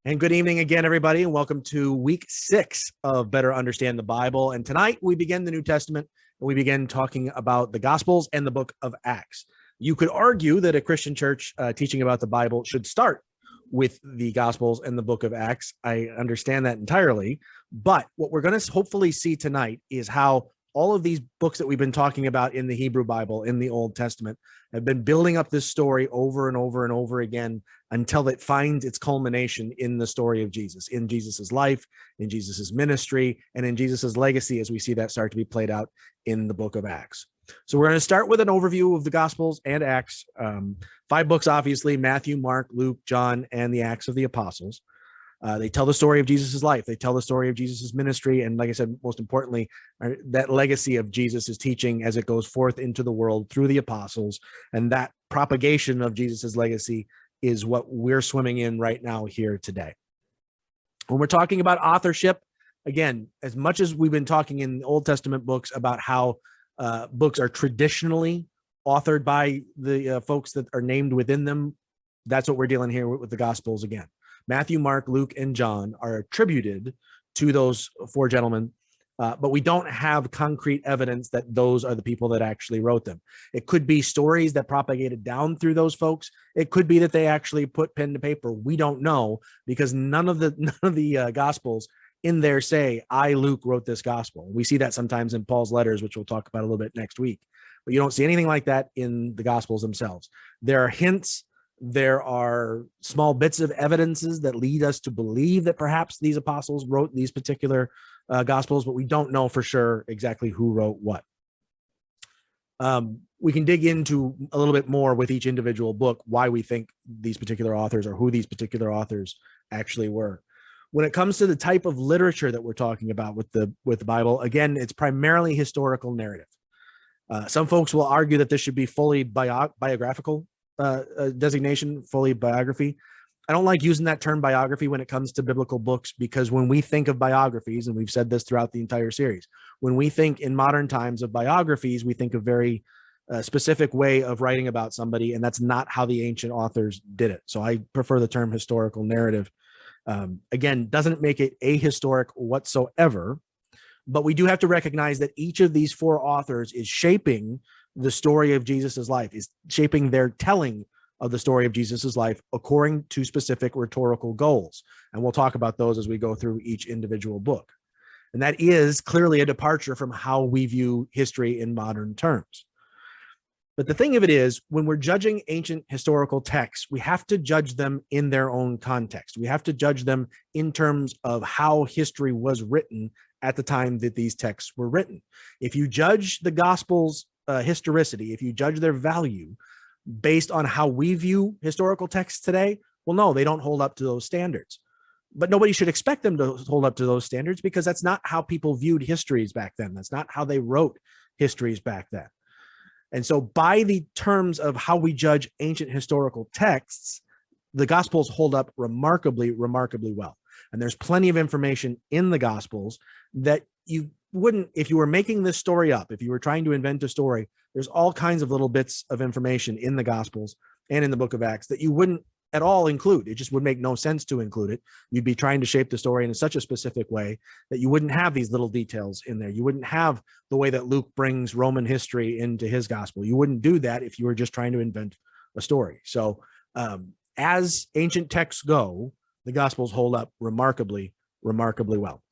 And good evening again, everybody, and welcome to week 6 of Better Understand the Bible. And tonight we begin the New Testament, and we begin talking about the Gospels and the book of Acts. You could argue that a Christian church teaching about the Bible should start with the Gospels and the book of Acts. I understand that entirely. But what we're going to hopefully see tonight is how all of these books that we've been talking about in the Hebrew Bible, in the Old Testament, have been building up this story over and over and over again until it finds its culmination in the story of Jesus, in Jesus's life, in Jesus's ministry, and in Jesus's legacy, as we see that start to be played out in the book of Acts. So we're going to start with an overview of the Gospels and Acts. 5 books, obviously: Matthew, Mark, Luke, John, and the Acts of the Apostles. They tell the story of Jesus's life. They tell the story of Jesus's ministry. And like I said, most importantly, that legacy of Jesus's teaching as it goes forth into the world through the apostles. And that propagation of Jesus's legacy is what we're swimming in right now here today. When we're talking about authorship, again, as much as we've been talking in Old Testament books about how books are traditionally authored by the folks that are named within them, that's what we're dealing here with the Gospels again. Matthew, Mark, Luke, and John are attributed to those 4 gentlemen, but we don't have concrete evidence that those are the people that actually wrote them. It could be stories that propagated down through those folks. It could be that they actually put pen to paper. We don't know, because none of the Gospels in there say, I, Luke, wrote this gospel. We see that sometimes in Paul's letters, which we'll talk about a little bit next week. But you don't see anything like that in the Gospels themselves. There are hints. There are small bits of evidences that lead us to believe that perhaps these apostles wrote these particular Gospels, but we don't know for sure exactly who wrote what. We can dig into a little bit more with each individual book why we think these particular authors or who these particular authors actually were. When it comes to the type of literature that we're talking about with the Bible, again, it's primarily historical narrative. Some folks will argue that this should be fully biographical designation, fully biography. I don't like using that term biography when it comes to biblical books, because when we think of biographies, and we've said this throughout the entire series, when we think in modern times of biographies, we think of very specific way of writing about somebody, and that's not how the ancient authors did it. So I prefer the term historical narrative. Again, doesn't make it ahistoric whatsoever, but we do have to recognize that each of these 4 authors is shaping the story of Jesus's life, is shaping their telling of the story of Jesus's life according to specific rhetorical goals. And we'll talk about those as we go through each individual book. And that is clearly a departure from how we view history in modern terms. But the thing of it is, when we're judging ancient historical texts, we have to judge them in their own context. We have to judge them in terms of how history was written at the time that these texts were written. If you judge the Gospels historicity, if you judge their value based on how we view historical texts today, well, no, they don't hold up to those standards. But nobody should expect them to hold up to those standards, because that's not how people viewed histories back then. That's not how they wrote histories back then. And so by the terms of how we judge ancient historical texts, the Gospels hold up remarkably, remarkably well. And there's plenty of information in the Gospels that you wouldn't, if you were making this story up, if you were trying to invent a story, there's all kinds of little bits of information in the Gospels and in the book of Acts that you wouldn't at all include. It just would make no sense to include it. You'd be trying to shape the story in such a specific way that you wouldn't have these little details in there. You wouldn't have the way that Luke brings Roman history into his gospel. You wouldn't do that if you were just trying to invent a story. So as ancient texts go, the Gospels hold up remarkably, remarkably well.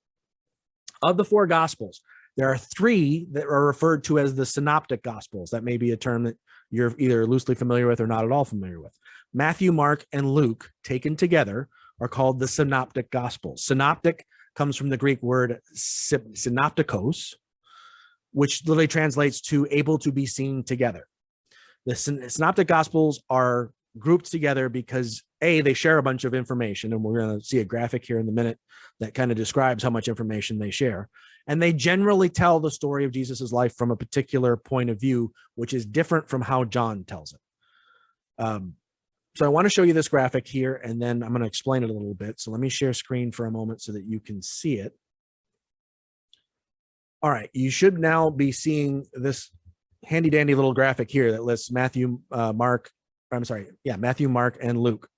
Of the 4 Gospels, there are 3 that are referred to as the Synoptic Gospels. That may be a term that you're either loosely familiar with or not at all familiar with. Matthew, Mark, and Luke, taken together, are called the Synoptic Gospels. Synoptic comes from the Greek word synoptikos, which literally translates to able to be seen together. The Synoptic Gospels are grouped together because they share a bunch of information, and we're going to see a graphic here in a minute that kind of describes how much information they share. And they generally tell the story of Jesus's life from a particular point of view, which is different from how John tells it. So I want to show you this graphic here, and then I'm going to explain it a little bit. So let me share screen for a moment so that you can see it. All right, you should now be seeing this handy dandy little graphic here that lists Matthew, Mark, and Luke.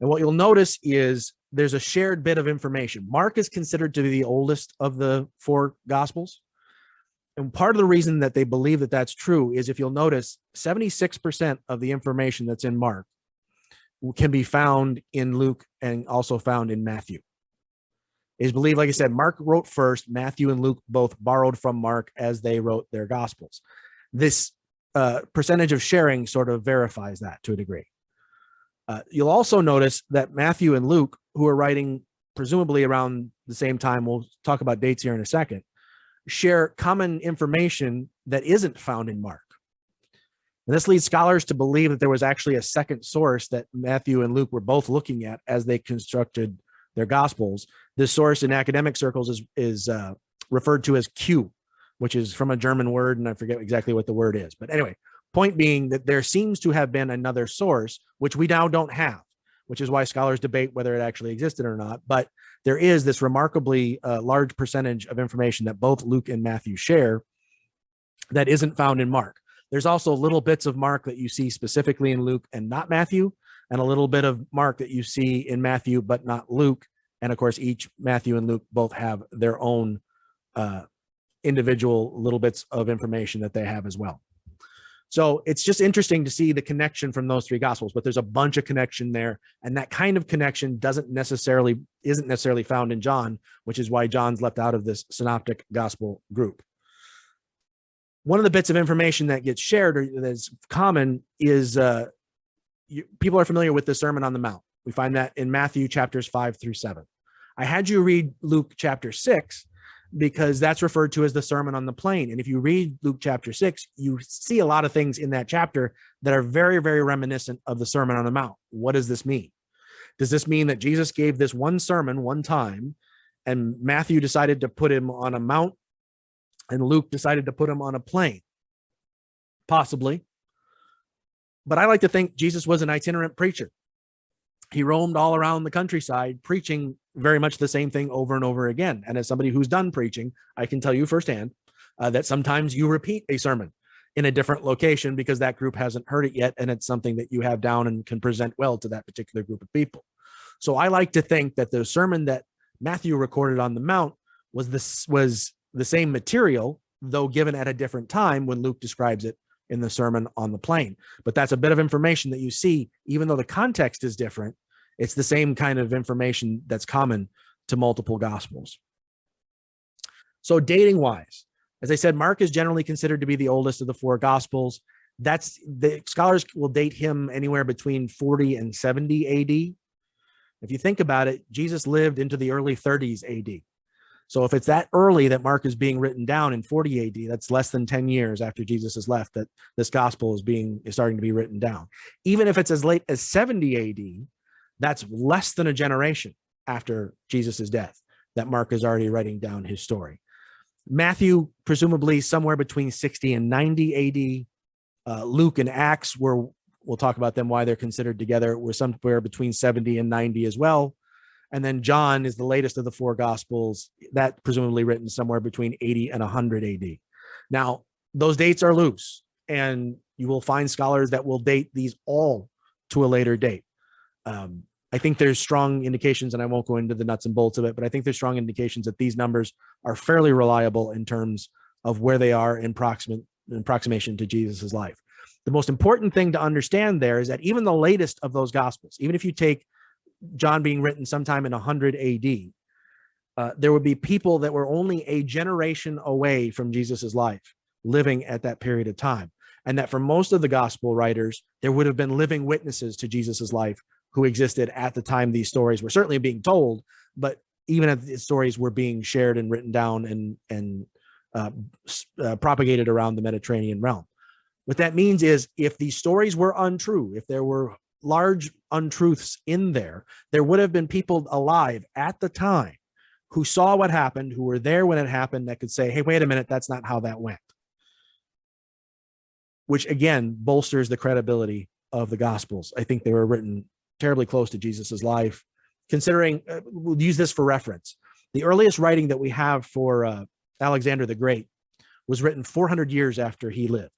And what you'll notice is there's a shared bit of information. Mark is considered to be the oldest of the four Gospels. And part of the reason that they believe that that's true is, if you'll notice, 76% of the information that's in Mark can be found in Luke and also found in Matthew. It is believed, like I said, Mark wrote first. Matthew and Luke both borrowed from Mark as they wrote their Gospels. This percentage of sharing sort of verifies that to a degree. You'll also notice that Matthew and Luke, who are writing presumably around the same time, we'll talk about dates here in a second, share common information that isn't found in Mark. And this leads scholars to believe that there was actually a second source that Matthew and Luke were both looking at as they constructed their Gospels. This source in academic circles is referred to as Q, which is from a German word, and I forget exactly what the word is. But anyway, point being that there seems to have been another source, which we now don't have, which is why scholars debate whether it actually existed or not. But there is this remarkably large percentage of information that both Luke and Matthew share that isn't found in Mark. There's also little bits of Mark that you see specifically in Luke and not Matthew, and a little bit of Mark that you see in Matthew but not Luke. And of course, each Matthew and Luke both have their own individual little bits of information that they have as well. So it's just interesting to see the connection from those three Gospels, but there's a bunch of connection there. And that kind of connection isn't necessarily found in John, which is why John's left out of this Synoptic Gospel group. One of the bits of information that gets shared or that's common is people are familiar with the Sermon on the Mount. We find that in Matthew chapters 5 through 7. I had you read Luke chapter 6 because that's referred to as the Sermon on the Plain. And if you read Luke chapter 6, you see a lot of things in that chapter that are very, very reminiscent of the Sermon on the Mount. What does this mean? Does this mean that Jesus gave this one sermon one time, and Matthew decided to put him on a mount, and Luke decided to put him on a plain? Possibly. But I like to think Jesus was an itinerant preacher. He roamed all around the countryside preaching very much the same thing over and over again. And as somebody who's done preaching, I can tell you firsthand that sometimes you repeat a sermon in a different location because that group hasn't heard it yet, and it's something that you have down and can present well to that particular group of people. So I like to think that the sermon that Matthew recorded on the Mount was the same material, though given at a different time when Luke describes it in the Sermon on the Plain. But that's a bit of information that you see, even though the context is different, it's the same kind of information that's common to multiple Gospels. So dating wise, as I said, Mark is generally considered to be the oldest of the four Gospels. The scholars will date him anywhere between 40 and 70 AD. If you think about it, Jesus lived into the early 30s AD. So if it's that early that Mark is being written down in 40 AD, that's less than 10 years after Jesus has left that this gospel is starting to be written down. Even if it's as late as 70 AD, that's less than a generation after Jesus' death that Mark is already writing down his story. Matthew, presumably somewhere between 60 and 90 AD. Luke and Acts, we'll talk about them, why they're considered together, were somewhere between 70 and 90 as well. And then John is the latest of the four Gospels, that presumably written somewhere between 80 and 100 AD. Now, those dates are loose, and you will find scholars that will date these all to a later date. I think there's strong indications, and I won't go into the nuts and bolts of it, but I think there's strong indications that these numbers are fairly reliable in terms of where they are in approximation to Jesus's life. The most important thing to understand there is that even the latest of those Gospels, even if you take John being written sometime in 100 AD, there would be people that were only a generation away from Jesus's life living at that period of time. And that for most of the gospel writers, there would have been living witnesses to Jesus's life who existed at the time these stories were certainly being told, but even as the stories were being shared and written down and propagated around the Mediterranean realm. What that means is if these stories were untrue, if there were large untruths in there would have been people alive at the time who saw what happened, who were there when it happened, that could say, hey, wait a minute, that's not how that went. Which again bolsters the credibility of the Gospels. I think they were written terribly close to Jesus's life. Considering, we'll use this for reference. The earliest writing that we have for Alexander the Great was written 400 years after he lived.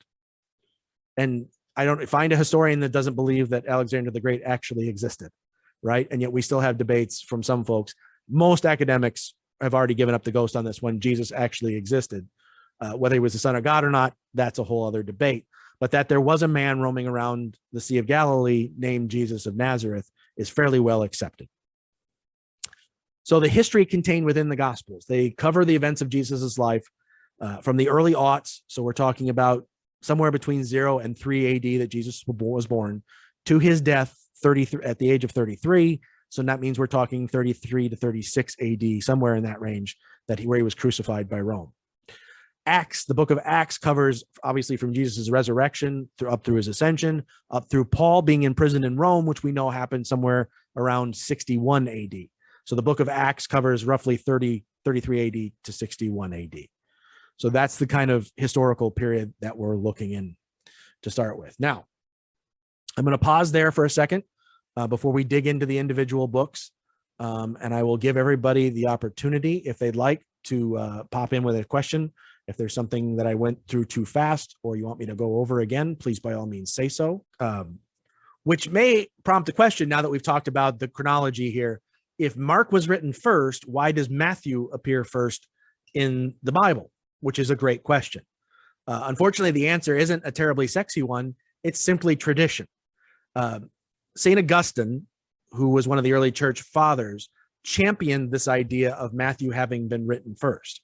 And I don't find a historian that doesn't believe that Alexander the Great actually existed. right? And yet we still have debates from some folks. Most academics have already given up the ghost on this when Jesus actually existed. Whether he was the Son of God or not, that's a whole other debate. But that there was a man roaming around the Sea of Galilee named Jesus of Nazareth is fairly well accepted. So the history contained within the Gospels, they cover the events of Jesus's life from the early aughts. So we're talking about somewhere between 0 and 3 AD that Jesus was born, to his death at the age of 33. So that means we're talking 33 to 36 AD, somewhere in that range, where he was crucified by Rome. Acts, the book of Acts, covers obviously from Jesus' resurrection up through his ascension, up through Paul being in prison in Rome, which we know happened somewhere around 61 AD. So the book of Acts covers roughly 33 AD to 61 AD. So that's the kind of historical period that we're looking in to start with. Now, I'm going to pause there for a second before we dig into the individual books. And I will give everybody the opportunity, if they'd like, to pop in with a question. If there's something that I went through too fast or you want me to go over again, please by all means say so. Which may prompt a question now that we've talked about the chronology here. If Mark was written first, why does Matthew appear first in the Bible? Which is a great question. Unfortunately, the answer isn't a terribly sexy one. It's simply tradition. St. Augustine, who was one of the early church fathers, championed this idea of Matthew having been written first.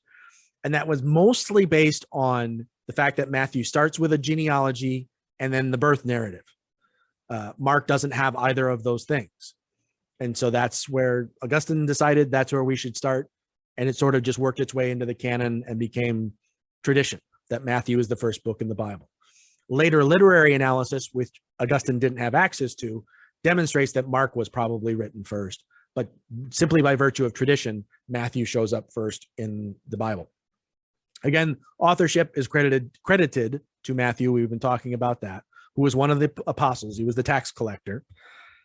And that was mostly based on the fact that Matthew starts with a genealogy and then the birth narrative. Mark doesn't have either of those things. And so that's where Augustine decided that's where we should start. And it sort of just worked its way into the canon and became tradition that Matthew is the first book in the Bible. Later literary analysis, which Augustine didn't have access to, demonstrates that Mark was probably written first. But simply by virtue of tradition, Matthew shows up first in the Bible. Again, authorship is credited to Matthew. We've been talking about that, who was one of the apostles. He was the tax collector.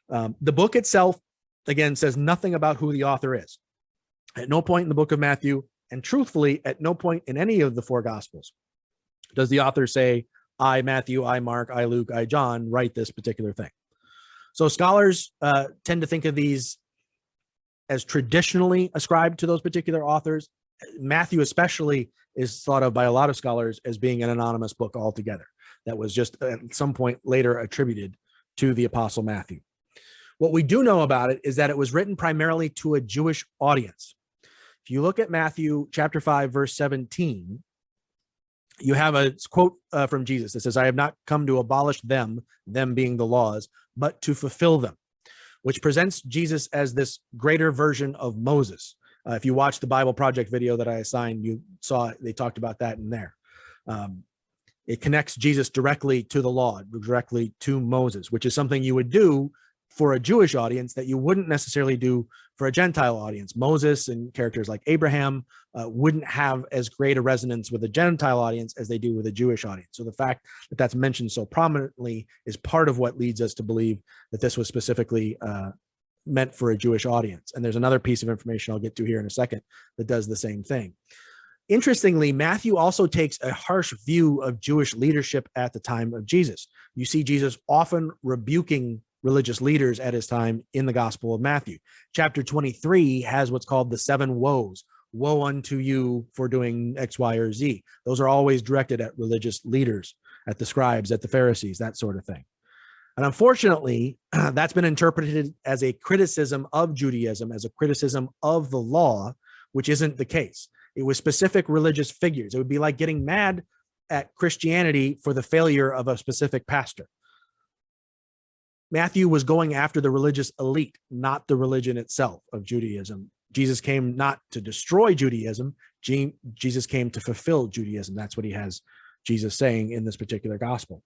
The book itself, again, says nothing about who the author is. At no point in the book of Matthew, and truthfully, at no point in any of the four Gospels, does the author say, I, Matthew, I, Mark, I, Luke, I, John, write this particular thing. So scholars tend to think of these as traditionally ascribed to those particular authors. Matthew especially is thought of by a lot of scholars as being an anonymous book altogether that was just at some point later attributed to the Apostle Matthew. What we do know about it is that it was written primarily to a Jewish audience. If you look at Matthew chapter 5, verse 17, you have a quote from Jesus that says, I have not come to abolish them being the laws, but to fulfill them, which presents Jesus as this greater version of Moses. If you watch the Bible Project video that I assigned, you saw they talked about that in there. It connects Jesus directly to the law, directly to Moses, which is something you would do for a Jewish audience that you wouldn't necessarily do for a Gentile audience. Moses and characters like Abraham wouldn't have as great a resonance with a Gentile audience as they do with a Jewish audience. So the fact that that's mentioned so prominently is part of what leads us to believe that this was specifically meant for a Jewish audience. And there's another piece of information I'll get to here in a second that does the same thing. Interestingly, Matthew also takes a harsh view of Jewish leadership at the time of Jesus. You see Jesus often rebuking religious leaders at his time in the Gospel of Matthew. Chapter 23 has what's called the 7 woes. Woe unto you for doing X, Y, or Z. Those are always directed at religious leaders, at the scribes, at the Pharisees, that sort of thing. And unfortunately, that's been interpreted as a criticism of Judaism, as a criticism of the law, which isn't the case. It was specific religious figures. It would be like getting mad at Christianity for the failure of a specific pastor. Matthew was going after the religious elite, not the religion itself of Judaism. Jesus came not to destroy Judaism. Jesus came to fulfill Judaism. That's what he has Jesus saying in this particular gospel.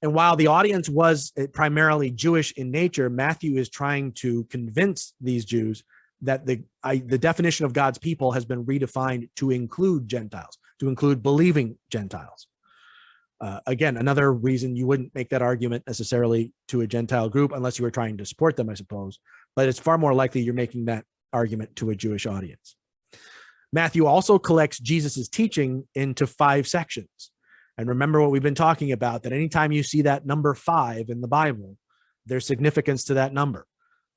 And while the audience was primarily Jewish in nature, Matthew is trying to convince these Jews that the definition of God's people has been redefined to include Gentiles, to include believing Gentiles. Again, another reason you wouldn't make that argument necessarily to a Gentile group unless you were trying to support them, I suppose. But it's far more likely you're making that argument to a Jewish audience. Matthew also collects Jesus's teaching into 5 sections. And remember what we've been talking about, that anytime you see that number 5 in the Bible, there's significance to that number.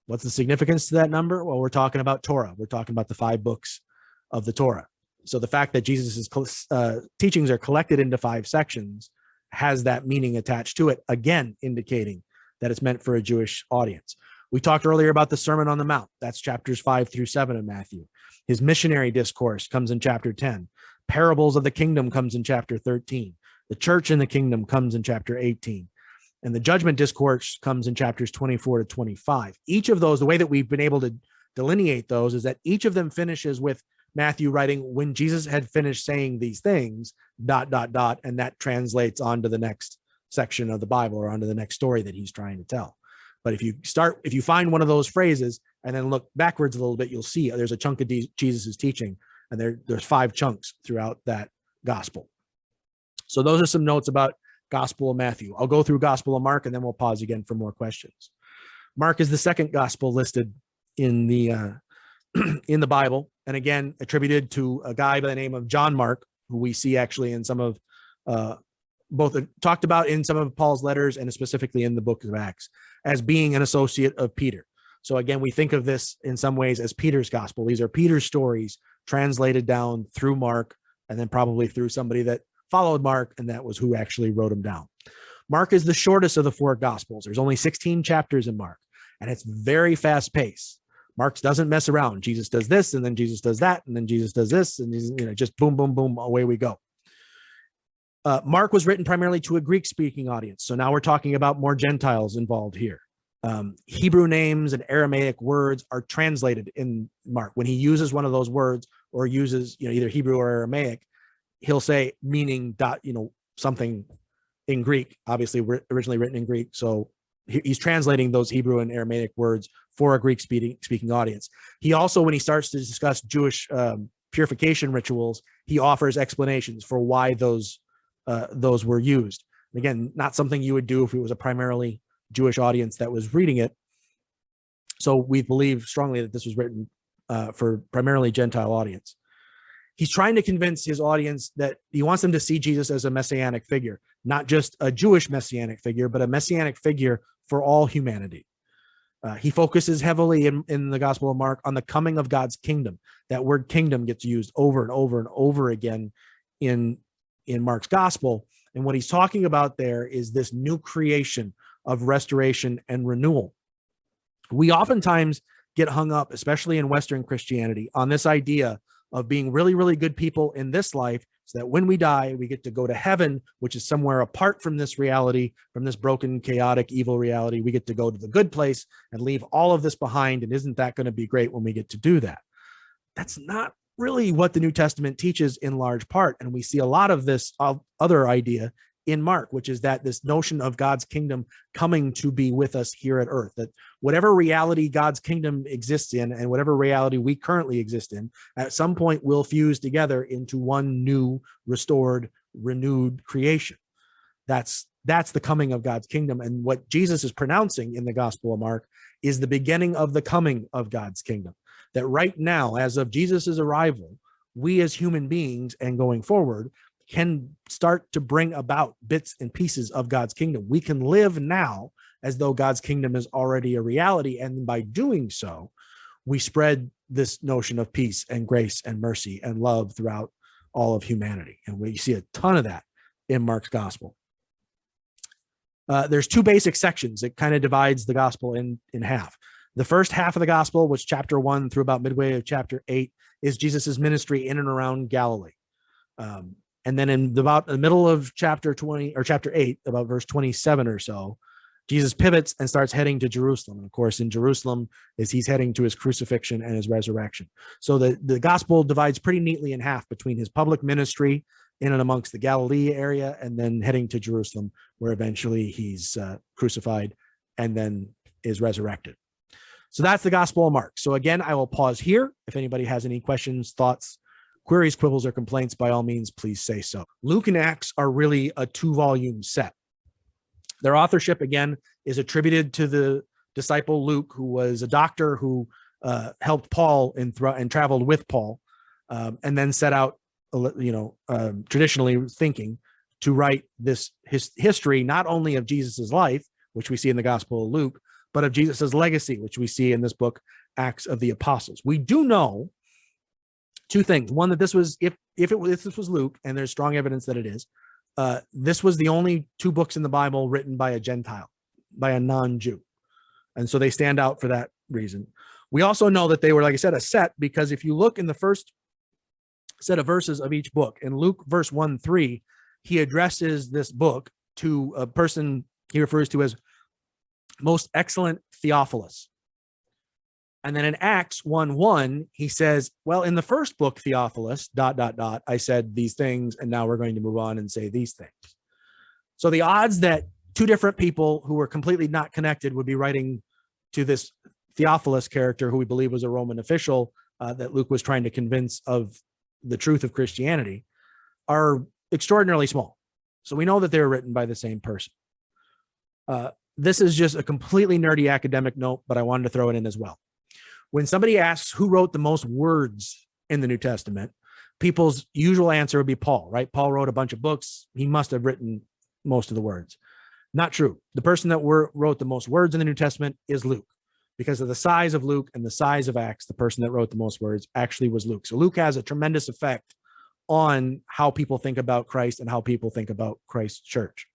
What's the significance to that number? Well, we're talking about Torah. We're talking about the 5 books of the Torah. So the fact that Jesus' teachings are collected into 5 sections has that meaning attached to it, again, indicating that it's meant for a Jewish audience. We talked earlier about the Sermon on the Mount. That's chapters 5 through 7 of Matthew. His missionary discourse comes in chapter 10. Parables of the kingdom comes in chapter 13. The church in the kingdom comes in chapter 18. And the judgment discourse comes in chapters 24 to 25. Each of those, the way that we've been able to delineate those is that each of them finishes with Matthew writing, when Jesus had finished saying these things, ... and that translates onto the next section of the Bible or onto the next story that he's trying to tell. But if you find one of those phrases and then look backwards a little bit, you'll see there's a chunk of Jesus's teaching, and there's 5 chunks throughout that gospel. So those are some notes about Gospel of Matthew. I'll go through Gospel of Mark, and then we'll pause again for more questions. Mark is the second gospel listed in the in the Bible, and again attributed to a guy by the name of John Mark, who we see actually in some of both talked about in some of Paul's letters and specifically in the book of Acts as being an associate of Peter. So again, we think of this in some ways as Peter's gospel. These are Peter's stories translated down through Mark, and then probably through somebody that followed Mark, and that was who actually wrote them down. Mark is the shortest of the 4 gospels. There's only 16 chapters in Mark, and it's very fast paced. Mark doesn't mess around. Jesus does this, and then Jesus does that, and then Jesus does this, and just boom, boom, boom, away we go. Mark was written primarily to a Greek-speaking audience. So now we're talking about more Gentiles involved here. Hebrew names and Aramaic words are translated in Mark. When he uses one of those words or uses either Hebrew or Aramaic, he'll say meaning something in Greek, obviously originally written in Greek. So he's translating those Hebrew and Aramaic words for a Greek speaking audience. He also, when he starts to discuss Jewish purification rituals, he offers explanations for why those were used. And again, not something you would do if it was a primarily Jewish audience that was reading it. So we believe strongly that this was written for primarily Gentile audience. He's trying to convince his audience that he wants them to see Jesus as a messianic figure, not just a Jewish messianic figure, but a messianic figure for all humanity. He focuses heavily in the Gospel of Mark on the coming of God's kingdom. That word kingdom gets used over and over and over again in Mark's gospel. And what he's talking about there is this new creation of restoration and renewal. We oftentimes get hung up, especially in Western Christianity, on this idea of being really, really good people in this life, so that when we die, we get to go to heaven, which is somewhere apart from this reality, from this broken, chaotic, evil reality. We get to go to the good place and leave all of this behind. And isn't that going to be great when we get to do that? That's not really what the New Testament teaches in large part. And we see a lot of this other idea in Mark, which is that this notion of God's kingdom coming to be with us here at earth, that whatever reality God's kingdom exists in and whatever reality we currently exist in, at some point will fuse together into one new, restored, renewed creation. That's the coming of God's kingdom. And what Jesus is pronouncing in the Gospel of Mark is the beginning of the coming of God's kingdom. That right now, as of Jesus's arrival, we as human beings and going forward can start to bring about bits and pieces of God's kingdom. We can live now as though God's kingdom is already a reality. And by doing so, we spread this notion of peace and grace and mercy and love throughout all of humanity. And we see a ton of that in Mark's gospel. There's 2 basic sections. It kind of divides the gospel in half. The first half of the gospel, which chapter 1 through about midway of chapter 8, is Jesus's ministry in and around Galilee. And then in about the middle of chapter 20 or chapter 8, about verse 27 or so, Jesus pivots and starts heading to Jerusalem. And of course, in Jerusalem is he's heading to his crucifixion and his resurrection. So the gospel divides pretty neatly in half between his public ministry in and amongst the Galilee area and then heading to Jerusalem, where eventually he's crucified and then is resurrected. So that's the Gospel of Mark. So again, I will pause here. If anybody has any questions, thoughts, queries, quibbles, or complaints, by all means, please say so. Luke and Acts are really a 2-volume set. Their authorship, again, is attributed to the disciple Luke, who was a doctor who helped Paul and traveled with Paul, and then set out, traditionally thinking, to write this history, not only of Jesus's life, which we see in the Gospel of Luke, but of Jesus's legacy, which we see in this book, Acts of the Apostles. We do know two things. One, that this was, if this was Luke, and there's strong evidence that it is, this was the only two books in the Bible written by a Gentile, by a non-Jew. And so they stand out for that reason. We also know that they were, like I said, a set, because if you look in the first set of verses of each book, in Luke verse 1-3, he addresses this book to a person he refers to as most excellent Theophilus. And then in Acts 1:1, he says, well, in the first book, Theophilus, ... I said these things, and now we're going to move on and say these things. So the odds that two different people who were completely not connected would be writing to this Theophilus character, who we believe was a Roman official that Luke was trying to convince of the truth of Christianity, are extraordinarily small. So we know that they were written by the same person. This is just a completely nerdy academic note, but I wanted to throw it in as well. When somebody asks who wrote the most words in the New Testament, people's usual answer would be Paul, right? Paul wrote a bunch of books. He must have written most of the words. Not true. The person that wrote the most words in the New Testament is Luke. Because of the size of Luke and the size of Acts, the person that wrote the most words actually was Luke. So Luke has a tremendous effect on how people think about Christ and how people think about Christ's church.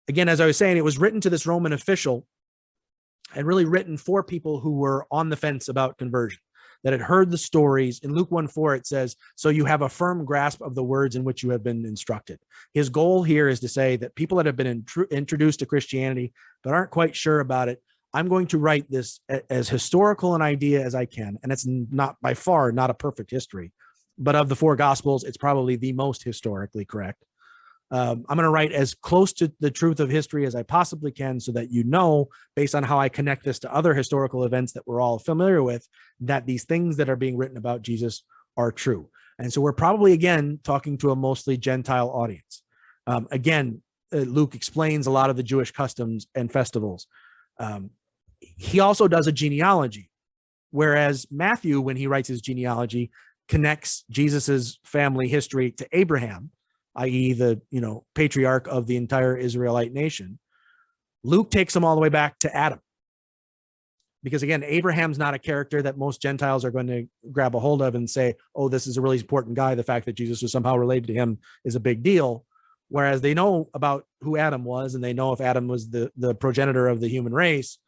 Again, as I was saying, it was written to this Roman official, and really written for people who were on the fence about conversion, that had heard the stories. In Luke 1:4, it says, so you have a firm grasp of the words in which you have been instructed. His goal here is to say that people that have been introduced to Christianity but aren't quite sure about it, I'm going to write this as historical an idea as I can. And it's not, by far, not a perfect history, but of the four Gospels, it's probably the most historically correct. I'm going to write as close to the truth of history as I possibly can, so that you know, based on how I connect this to other historical events that we're all familiar with, that these things that are being written about Jesus are true. And so we're probably, again, talking to a mostly Gentile audience. Luke explains a lot of the Jewish customs and festivals. He also does a genealogy, whereas Matthew, when he writes his genealogy, connects Jesus's family history to Abraham, i.e. the patriarch of the entire Israelite nation. Luke takes them all the way back to Adam. Because again, Abraham's not a character that most Gentiles are going to grab a hold of and say, oh, this is a really important guy. The fact that Jesus was somehow related to him is a big deal. Whereas they know about who Adam was, and they know if Adam was the progenitor of the human race,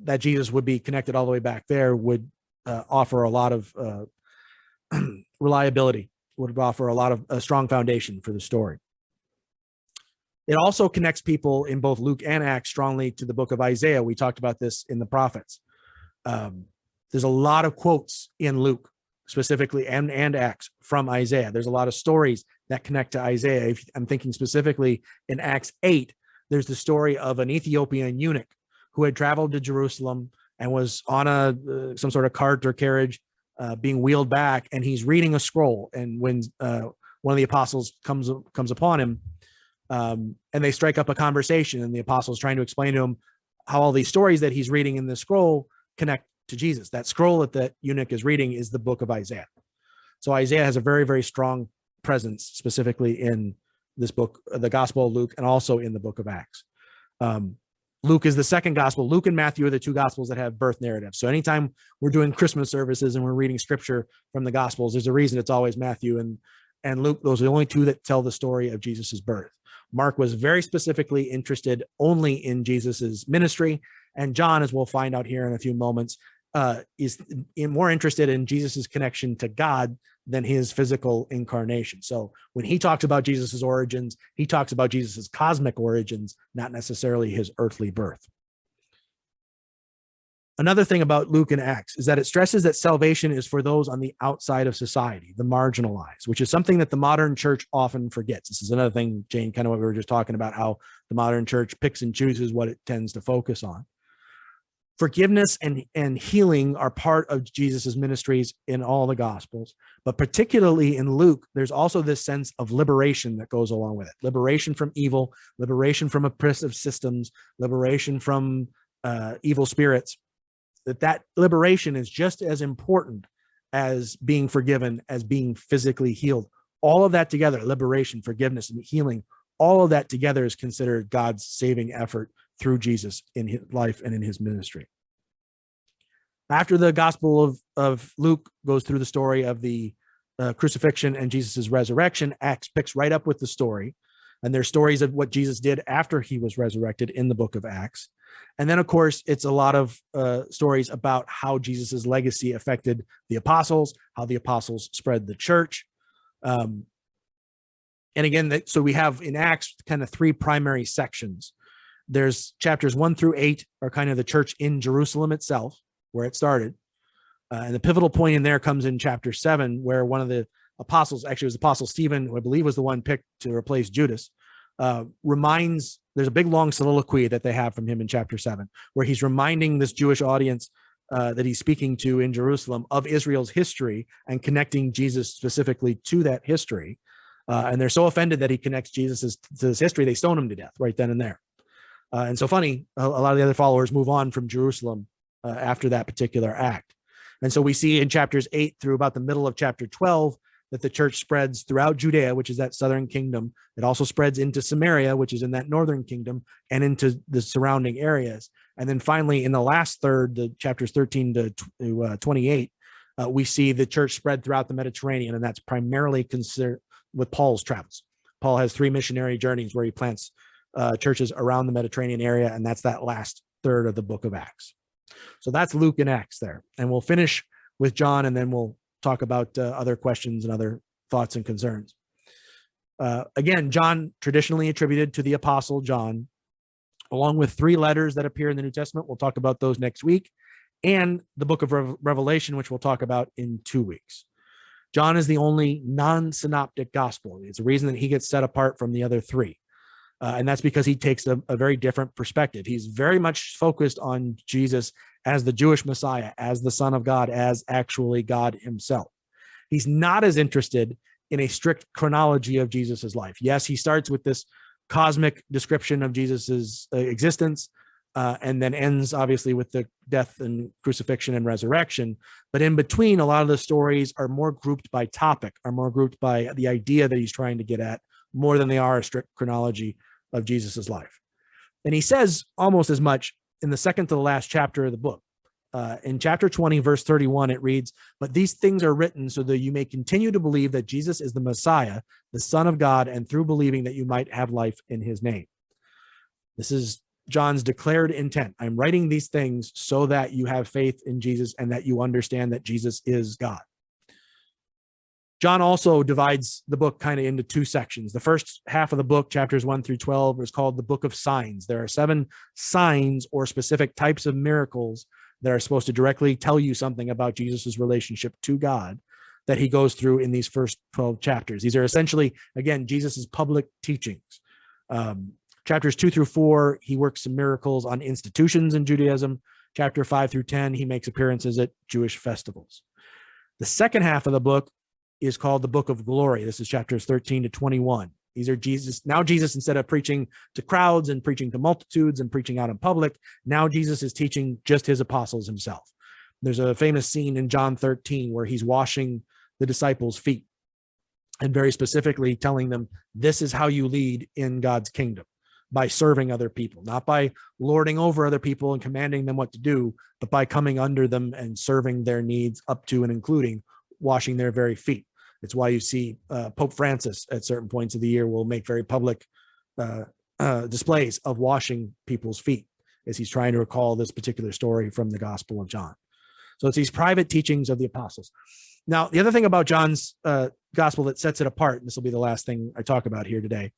that Jesus would be connected all the way back there, would offer a lot of reliability, would offer a lot of a strong foundation for the story. It also connects people in both Luke and Acts strongly to the book of Isaiah. We talked about this in the prophets. There's a lot of quotes in Luke specifically and Acts from Isaiah. There's a lot of stories that connect to Isaiah. I'm thinking specifically in Acts 8, there's the story of an Ethiopian eunuch who had traveled to Jerusalem and was on some sort of cart or carriage being wheeled back, and he's reading a scroll. And when one of the apostles comes upon him, and they strike up a conversation, and the apostle's trying to explain to him how all these stories that he's reading in the scroll connect to Jesus. That scroll that the eunuch is reading is the book of Isaiah. So Isaiah has a very, very strong presence, specifically in this book, the Gospel of Luke, and also in the book of Acts. Luke is the second gospel. Luke and Matthew are the two gospels that have birth narratives. So anytime we're doing Christmas services and we're reading scripture from the gospels, there's a reason it's always Matthew and Luke. Those are the only two that tell the story of Jesus's birth. Mark was very specifically interested only in Jesus's ministry, and John, as we'll find out here in a few moments, is more interested in Jesus's connection to God than his physical incarnation. So when he talks about Jesus's origins, he talks about Jesus's cosmic origins, not necessarily his earthly birth. Another thing about Luke and Acts is that it stresses that salvation is for those on the outside of society, the marginalized, which is something that the modern church often forgets. This is another thing, Jane, kind of what we were just talking about, how the modern church picks and chooses what it tends to focus on. Forgiveness and healing are part of Jesus's ministries in all the Gospels, but particularly in Luke, there's also this sense of liberation that goes along with it. Liberation from evil, liberation from oppressive systems, liberation from evil spirits. That liberation is just as important as being forgiven, as being physically healed. All of that together, liberation, forgiveness, and healing, all of that together is considered God's saving effort through Jesus in his life and in his ministry. After the Gospel of Luke goes through the story of the crucifixion and Jesus's resurrection, Acts picks right up with the story. And there's stories of what Jesus did after he was resurrected in the book of Acts. And then, of course, it's a lot of stories about how Jesus's legacy affected the apostles, how the apostles spread the church. And again, so we have in Acts kind of three primary sections. There's chapters 1 through 8 are kind of the church in Jerusalem itself, where it started. And the pivotal point in there comes in chapter 7, where one of the apostles, actually it was Apostle Stephen, who I believe was the one picked to replace Judas, there's a big long soliloquy that they have from him in chapter 7, where he's reminding this Jewish audience that he's speaking to in Jerusalem of Israel's history and connecting Jesus specifically to that history. And they're so offended that he connects Jesus to this history, they stone him to death right then and there. And so funny, a lot of the other followers move on from Jerusalem after that particular act. And so we see in chapters 8 through about the middle of chapter 12 that the church spreads throughout Judea, which is that southern kingdom. It also spreads into Samaria, which is in that northern kingdom, and into the surrounding areas. And then finally, in the last third, the chapters 13 to 28, we see the church spread throughout the Mediterranean, and that's primarily considered with Paul's travels. Paul has 3 missionary journeys where he plants churches around the Mediterranean area, and that's that last third of the book of Acts. So that's Luke and Acts there. And we'll finish with John, and then we'll talk about other questions and other thoughts and concerns. Again, John traditionally attributed to the Apostle John, along with 3 letters that appear in the New Testament. We'll talk about those next week, and the book of Revelation, which we'll talk about in 2 weeks. John is the only non-synoptic gospel. It's a reason that he gets set apart from the other 3. And that's because he takes a very different perspective. He's very much focused on Jesus as the Jewish Messiah, as the Son of God, as actually God himself. He's not as interested in a strict chronology of Jesus's life. Yes, he starts with this cosmic description of Jesus's existence, and then ends obviously with the death and crucifixion and resurrection. But in between, a lot of the stories are more grouped by topic, are more grouped by the idea that he's trying to get at, more than they are a strict chronology of Jesus's life. And he says almost as much in the second to the last chapter of the book. In chapter 20, verse 31, it reads, "But these things are written so that you may continue to believe that Jesus is the Messiah, the Son of God, and through believing that you might have life in his name." This is John's declared intent. I'm writing these things so that you have faith in Jesus and that you understand that Jesus is God. John also divides the book kind of into 2 sections. The first half of the book, chapters 1 through 12, is called the Book of Signs. There are 7 signs or specific types of miracles that are supposed to directly tell you something about Jesus's relationship to God that he goes through in these first 12 chapters. These are essentially, again, Jesus's public teachings. Chapters 2 through 4, he works some miracles on institutions in Judaism. Chapter 5 through 10, he makes appearances at Jewish festivals. The second half of the book is called the Book of Glory. This is chapters 13 to 21. These are Jesus. Now Jesus, instead of preaching to crowds and preaching to multitudes and preaching out in public, now Jesus is teaching just his apostles himself. There's a famous scene in John 13 where he's washing the disciples' feet and very specifically telling them, this is how you lead in God's kingdom, by serving other people, not by lording over other people and commanding them what to do, but by coming under them and serving their needs up to and including washing their very feet. It's why you see Pope Francis at certain points of the year will make very public displays of washing people's feet as he's trying to recall this particular story from the Gospel of John. So it's these private teachings of the apostles. Now, the other thing about John's Gospel that sets it apart, and this will be the last thing I talk about here today,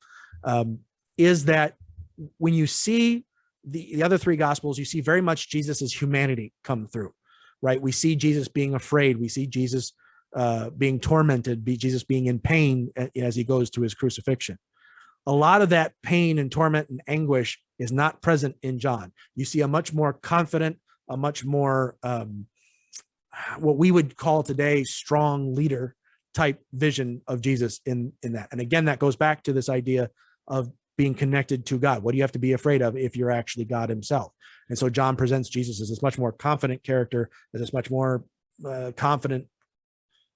is that when you see the other 3 Gospels, you see very much Jesus's humanity come through, right? We see Jesus being afraid. We see Jesus being tormented, Jesus being in pain as he goes to his crucifixion. A lot of that pain and torment and anguish is not present in John. You see a much more confident, a much more what we would call today strong leader type vision of Jesus in that. And again, that goes back to this idea of being connected to God. What do you have to be afraid of if you're actually God himself? And so John presents Jesus as this much more confident character, as this much more confident,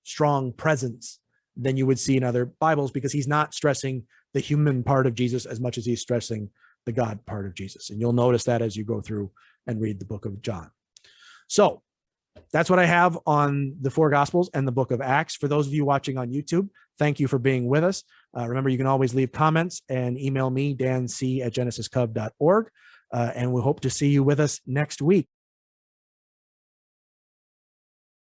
strong presence than you would see in other Bibles, because he's not stressing the human part of Jesus as much as he's stressing the God part of Jesus. And you'll notice that as you go through and read the book of John. So that's what I have on the 4 Gospels and the book of Acts. For those of you watching on YouTube, thank you for being with us. Remember, you can always leave comments and email me, danc@genesiscub.org. And we hope to see you with us next week.